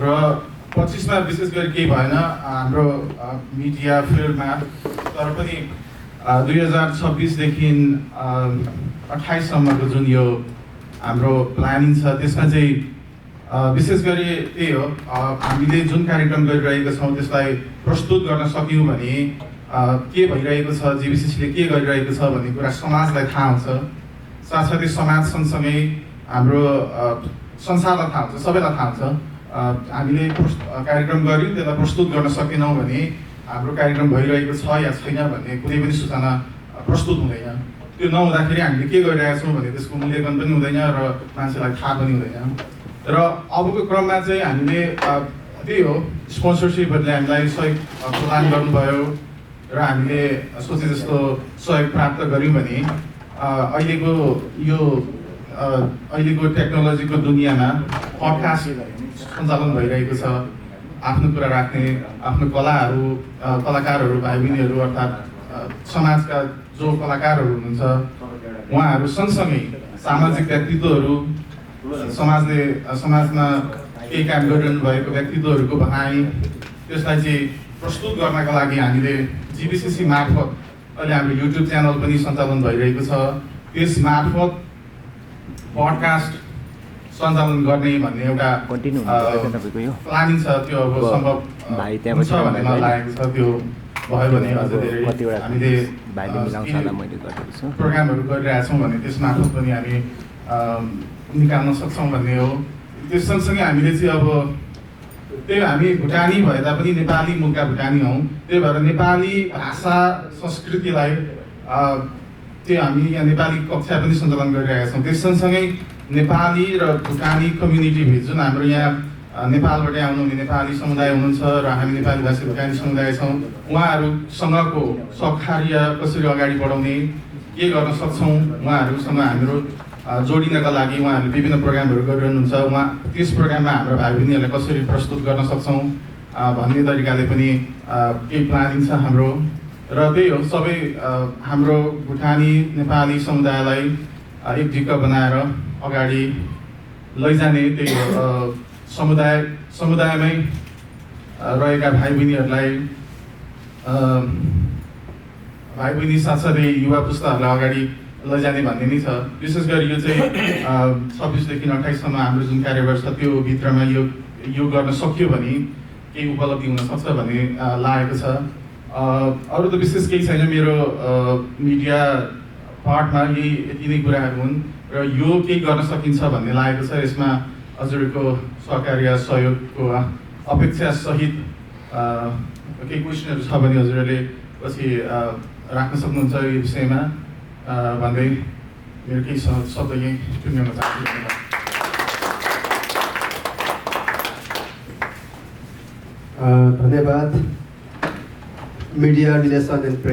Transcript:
र 25मा विशेष गरी केही भएन हाम्रो मिडिया फिल्डमा, तर पनि 2026देखि 28सम्मको जुन यो हाम्रो प्लानिङ छ त्यसमा चाहिँ विशेष गरी त्यही हो, हामीले जुन कार्यक्रम गरिरहेका छौँ त्यसलाई प्रस्तुत गर्न सक्यौँ भने के भइरहेको छ, जीबीसीसीले के गरिरहेको छ भन्ने कुरा समाजलाई थाहा हुन्छ। साथसाथै समाज सँगसँगै हाम्रो संसारलाई थाहा हुन्छ, सबैलाई थाहा हुन्छ। हामीले कार्यक्रम गऱ्यौँ, त्यसलाई प्रस्तुत गर्न सकेनौँ भने हाम्रो कार्यक्रम भइरहेको छ या छैन भन्ने कुनै पनि सूचना प्रस्तुत हुँदैन। त्यो नहुँदाखेरि हामीले के गरिरहेका छौँ भने त्यसको मूल्याङ्कन पनि हुँदैन र मान्छेलाई थाहा पनि हुँदैन। र अबको क्रममा चाहिँ हामीले त्यही हो, स्पोन्सरसिपहरूले हामीलाई सहयोग प्रदान गर्नुभयो र हामीले सोचे जस्तो सहयोग प्राप्त गऱ्यौँ भने अहिलेको टेक्नोलोजीको दुनियाँमा पडकास्ट सञ्चालन भइरहेको छ। आफ्नो कुरा राख्ने, आफ्नो कलाकारहरू भाइ बहिनीहरू अर्थात् समाजका जो कलाकारहरू हुनुहुन्छ उहाँहरू सँगसँगै सामाजिक व्यक्तित्वहरू, समाजमा केही काम गरिरहनु भएको व्यक्तित्वहरूको भनाइ, त्यसलाई चाहिँ प्रस्तुत गर्नका लागि हामीले जीबीसीसी मार्फत अहिले हाम्रो युट्युब च्यानल पनि सञ्चालन भइरहेको छ। त्यस मार्फत पडकास्ट सञ्चालन गर्ने भन्ने एउटा प्लानिङ छ। त्यो अब सम्भव हुन्छ भन्ने मलाई लागेको छ। त्यो भयो भने अझ धेरै हामीले प्रोग्रामहरू गरिरहेछौँ भने त्यस मार्फत पनि हामी निकाल्न सक्छौँ भन्ने हो। त्यस सँगसँगै हामीले चाहिँ अब त्यही हामी भुटानी भए तापनि नेपाली मूलका भुटानी हौँ, त्यही भएर नेपाली भाषा संस्कृतिलाई त्यो हामी यहाँ नेपाली कक्षा पनि सञ्चालन गरिरहेका छौँ। त्यस सँगसँगै नेपाली र भुटानी कम्युनिटी बिच जुन हाम्रो यहाँ नेपालबाट आउनुहुने नेपाली समुदाय हुनुहुन्छ र हामी नेपाली भाषी भुटानी समुदाय छौँ, उहाँहरूसँगको सहकार्य कसरी अगाडि बढाउने, के गर्न सक्छौँ, उहाँहरूसँग हाम्रो जोडिनका लागि उहाँहरूले विभिन्न प्रोग्रामहरू गरिरहनुहुन्छ। त्यस प्रोग्राममा हाम्रो भाइ बहिनीहरूलाई कसरी प्रस्तुत गर्न सक्छौँ भन्ने तरिकाले पनि केही प्लानिङ छ हाम्रो। र त्यही हो, सबै हाम्रो भुटानी नेपाली समुदायलाई एक ढिक्क बनाएर अगाडि लैजाने, त्यही हो समुदायमै रहेका भाइ बहिनी साथसाथै युवा पुस्ताहरूलाई अगाडि लैजाने भन्ने नै छ। विशेष गरी यो चाहिँ 26देखि 28सम्म हाम्रो जुन कार्यभार छ त्यो भित्रमा यो गर्न सक्यो भने केही उपलब्धि हुनसक्छ भन्ने लागेको छ। अरू त विशेष केही छैन मेरो मिडिया पार्टमा, यति नै कुराहरू हुन् र यो केही गर्न सकिन्छ भन्ने लागेको छ। यसमा हजुरहरूको सहकार्य सहयोगको अपेक्षा सहित केही क्वेसनहरू छ भने हजुरहरूले पछि राख्न सक्नुहुन्छ यो विषयमा भन्दै मेरो केही शब्द यहीँ टुङ्ग्याउन चाहन्छु। धन्यवाद। Media relation and press